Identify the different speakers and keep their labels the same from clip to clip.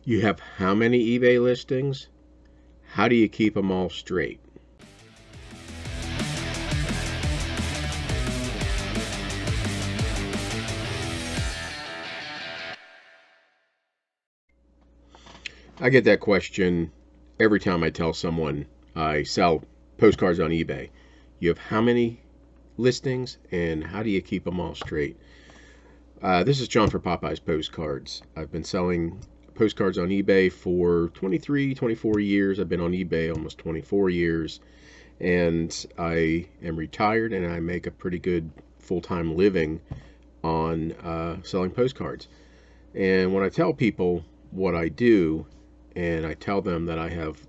Speaker 1: You have how many eBay listings? How do you keep them all straight? I get that question every time I tell someone I sell postcards on eBay. You have how many listings and how do you keep them all straight? This is John for Popeyes Postcards. I've been selling postcards on eBay for 23, 24 years. I've been on eBay almost 24 years, and I am retired and I make a pretty good full-time living on selling postcards. And when I tell people what I do, and I tell them that I have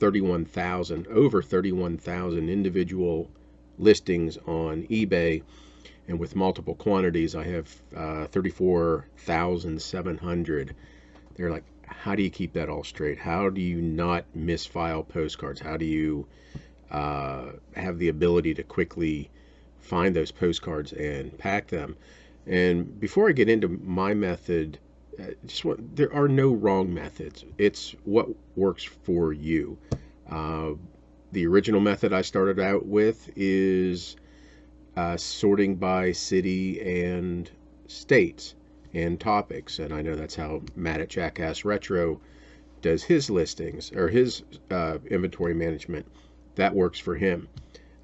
Speaker 1: over 31,000 individual listings on eBay, and with multiple quantities, I have 34,700. They're like, how do you keep that all straight? How do you not misfile postcards? How do you have the ability to quickly find those postcards and pack them? And before I get into my method, there are no wrong methods. It's what works for you. The original method I started out with is sorting by city and states and topics. And I know that's how Matt at Jackass Retro does his listings or his inventory management. That works for him.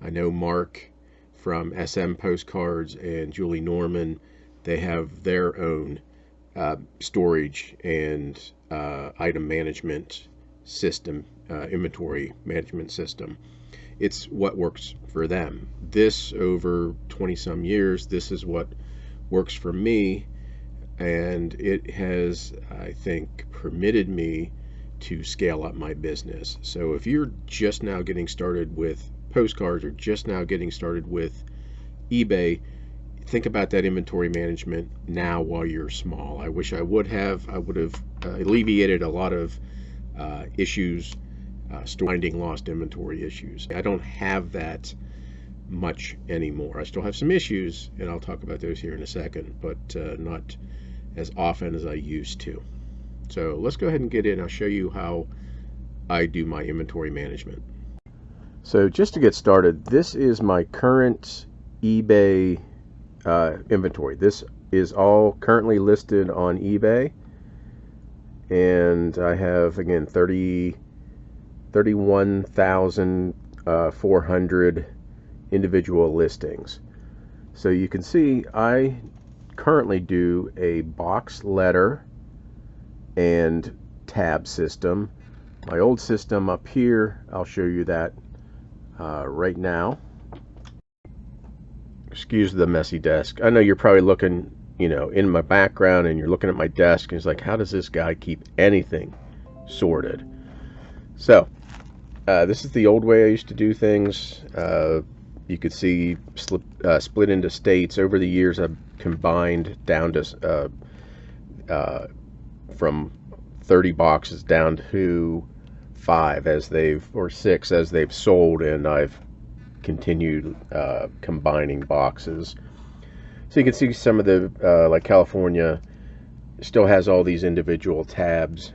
Speaker 1: I know Mark from SM Postcards and Julie Norman, they have their own storage and item management system, inventory management system. It's what works for them. This, over 20 some years, this is what works for me, and it has, I think, permitted me to scale up my business. So if you're just now getting started with postcards or just now getting started with eBay, think about that inventory management now while you're small. I wish I would have alleviated a lot of issues, finding lost inventory issues. I don't have that much anymore. I still have some issues, and I'll talk about those here in a second, but not as often as I used to. So let's go ahead and get in. I'll show you how I do my inventory management. So just to get started, this is my current eBay inventory. This is all currently listed on eBay, and I have, again, 31,400 individual listings. So you can see I currently do a box letter and tab system. My old system up here, I'll show you that right now. Excuse the messy desk. I know you're probably looking, in my background, and you're looking at my desk, and it's like, how does this guy keep anything sorted? So, this is the old way I used to do things. You could see split into states. Over the years, I've combined down to from 30 boxes down to 5 or 6 as they've sold, and I've continued combining boxes. So you can see some of the like California still has all these individual tabs,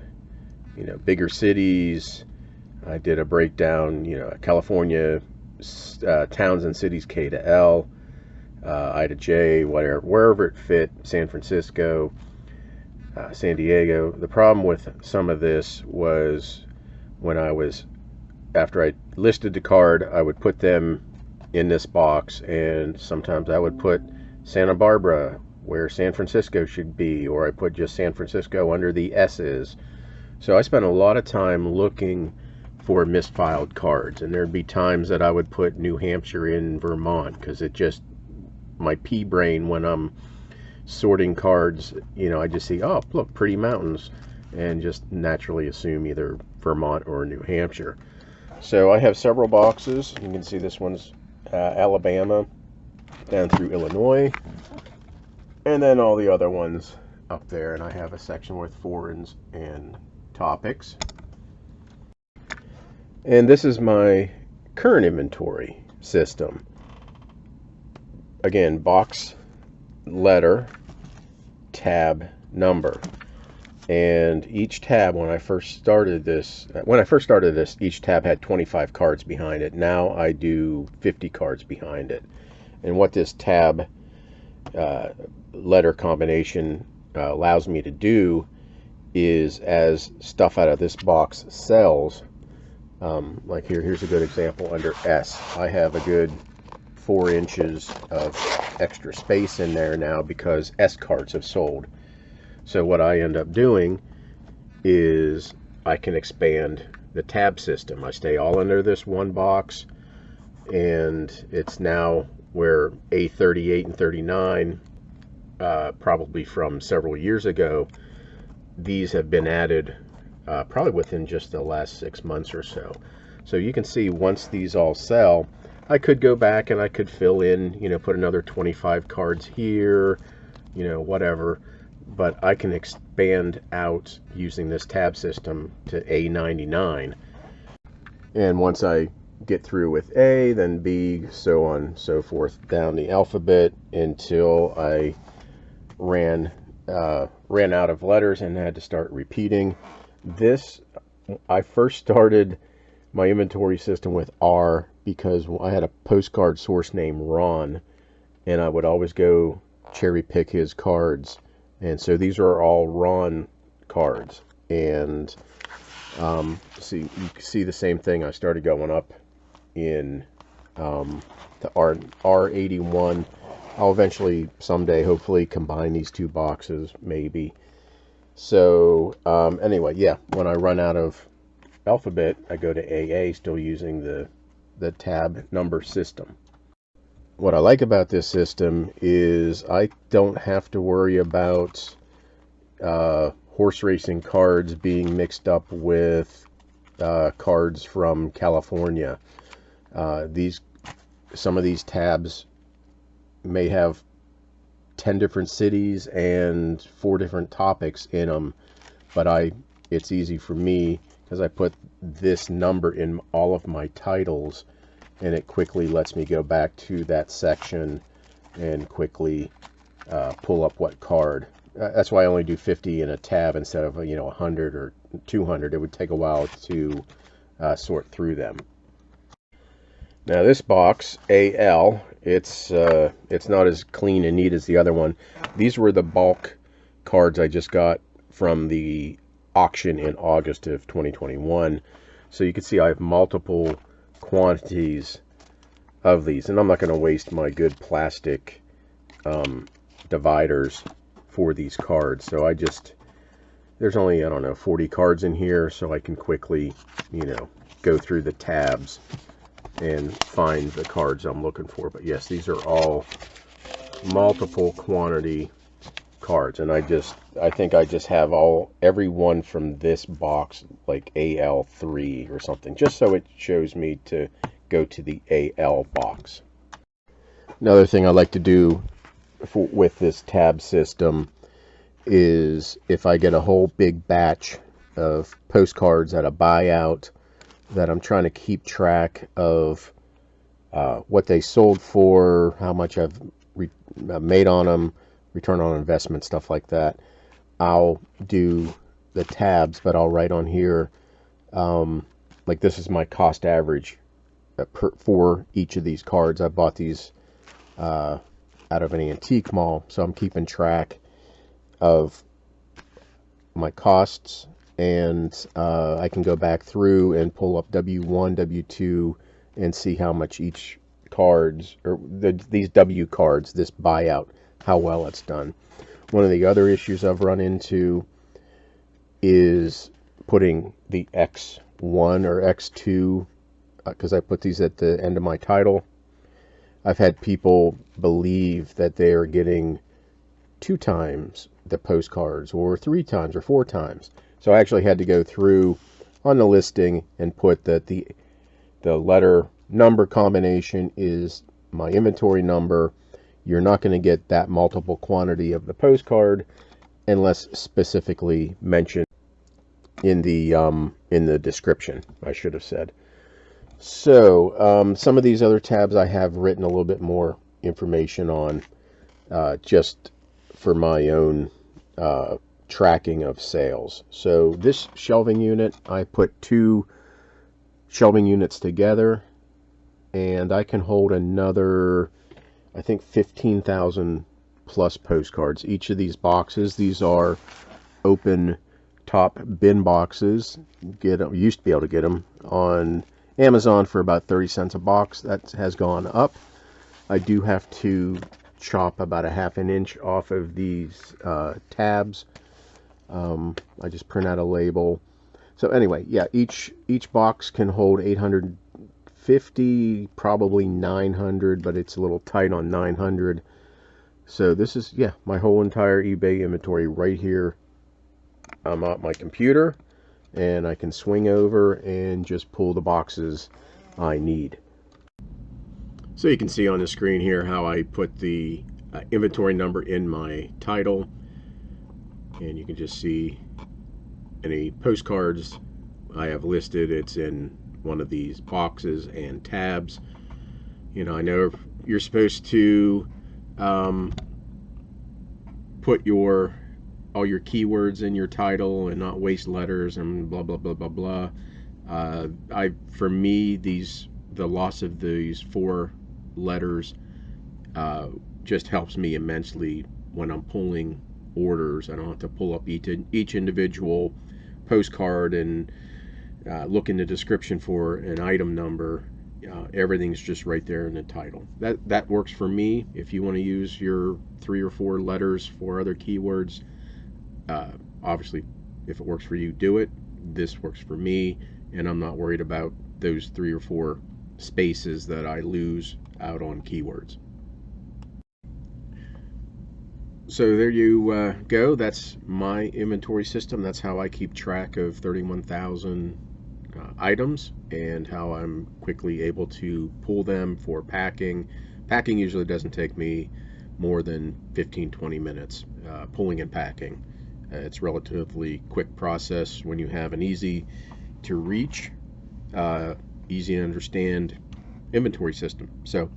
Speaker 1: bigger cities. I did a breakdown, California towns and cities, K to L, I to J, wherever it fit, San Francisco, San Diego. The problem with some of this was after I listed the card, I would put them in this box, and sometimes I would put Santa Barbara where San Francisco should be, or I put just San Francisco under the S's. So I spent a lot of time looking for misfiled cards, and there'd be times that I would put New Hampshire in Vermont, because my pea brain, when I'm sorting cards, I just see, oh look, pretty mountains, and just naturally assume either Vermont or New Hampshire. So I have several boxes. You can see this one's Alabama down through Illinois, and then all the other ones up there, and I have a section with foreigns and topics. And this is my current inventory system. Again, box, letter, tab, number. And each tab, when I first started this, each tab had 25 cards behind it. Now I do 50 cards behind it. And what this tab letter combination allows me to do is, as stuff out of this box sells, like here's a good example. Under S, I have a good 4 inches of extra space in there now because S cards have sold. So what I end up doing is I can expand the tab system. I stay all under this one box, and it's now where A38 and 39, probably from several years ago, these have been added probably within just the last 6 months or so. So you can see once these all sell, I could go back and I could fill in, put another 25 cards here, whatever. But I can expand out using this tab system to A99. And once I get through with A, then B, so on and so forth down the alphabet until I ran out of letters and had to start repeating. I first started my inventory system with R because I had a postcard source named Ron, and I would always go cherry pick his cards. And so these are all Ron cards. And you can see the same thing. I started going up in the R81. I'll eventually, someday, hopefully, combine these two boxes, maybe. So anyway, yeah, when I run out of alphabet, I go to AA, still using the tab number system. What I like about this system is I don't have to worry about horse racing cards being mixed up with cards from California. Some of these tabs may have 10 different cities and 4 different topics in them, but it's easy for me because I put this number in all of my titles, and it quickly lets me go back to that section and quickly pull up what card. That's why I only do 50 in a tab instead of 100 or 200. It would take a while to sort through them. Now this box, AL, it's not as clean and neat as the other one. These were the bulk cards I just got from the auction in August of 2021. So you can see I have multiple quantities of these, and I'm not going to waste my good plastic dividers for these cards. So there's only, I don't know, 40 cards in here, so I can quickly, go through the tabs and find the cards I'm looking for. But yes, these are all multiple quantity cards, and I think I just have every one from this box, like AL3 or something, just so it shows me to go to the AL box. Another thing I like to do with this tab system is, if I get a whole big batch of postcards at a buyout that I'm trying to keep track of what they sold for, how much I've made on them, return on investment, stuff like that, I'll do the tabs, but I'll write on here, like this is my cost average for each of these cards. I bought these out of an antique mall, so I'm keeping track of my costs, and I can go back through and pull up W1, W2, and see how much each cards, or these W cards, this buyout, how well it's done. One of the other issues I've run into is putting the X1 or X2, because I put these at the end of my title. I've had people believe that they are getting 2 times the postcards, or 3 times, or 4 times. So I actually had to go through on the listing and put that the letter number combination is my inventory number. You're not going to get that multiple quantity of the postcard unless specifically mentioned in the description, I should have said. So some of these other tabs I have written a little bit more information on, just for my own tracking of sales. So this shelving unit, I put 2 shelving units together, and I can hold another, I think, 15,000 plus postcards. Each of these boxes, these are open top bin boxes. Used to be able to get them on Amazon for about 30 cents a box. That has gone up. I do have to chop about a ½ an inch off of these tabs. I just print out a label. So anyway, yeah, each box can hold 850, probably 900, but it's a little tight on 900. So this is, yeah, my whole entire eBay inventory right here. I'm at my computer, and I can swing over and just pull the boxes I need. So you can see on the screen here how I put the inventory number in my title, and you can just see any postcards I have listed. It's in one of these boxes and tabs. You know, I know you're supposed to put all your keywords in your title and not waste letters and blah blah blah blah blah. For me, the loss of these 4 letters just helps me immensely when I'm pulling orders. I don't have to pull up each individual postcard and look in the description for an item number. Everything's just right there in the title. That works for me. If you want to use your 3 or 4 letters for other keywords, obviously, if it works for you, do it. This works for me, and I'm not worried about those 3 or 4 spaces that I lose out on keywords. So there you go. That's my inventory system. That's how I keep track of 31,000 items, and how I'm quickly able to pull them for packing. Packing usually doesn't take me more than 15-20 minutes, pulling and packing. It's relatively quick process when you have an easy to reach, easy to understand inventory system. So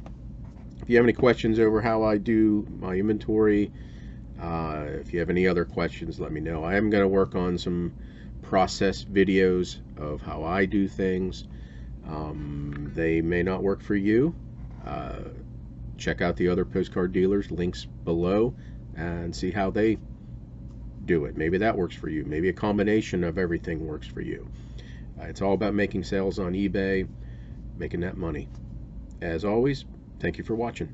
Speaker 1: if you have any questions over how I do my inventory, if you have any other questions, let me know. I am going to work on some process videos of how I do things. They may not work for you. Check out the other postcard dealers, links below, and see how they do it. Maybe that works for you. Maybe a combination of everything works for you. It's all about making sales on eBay, making that money. As always, thank you for watching.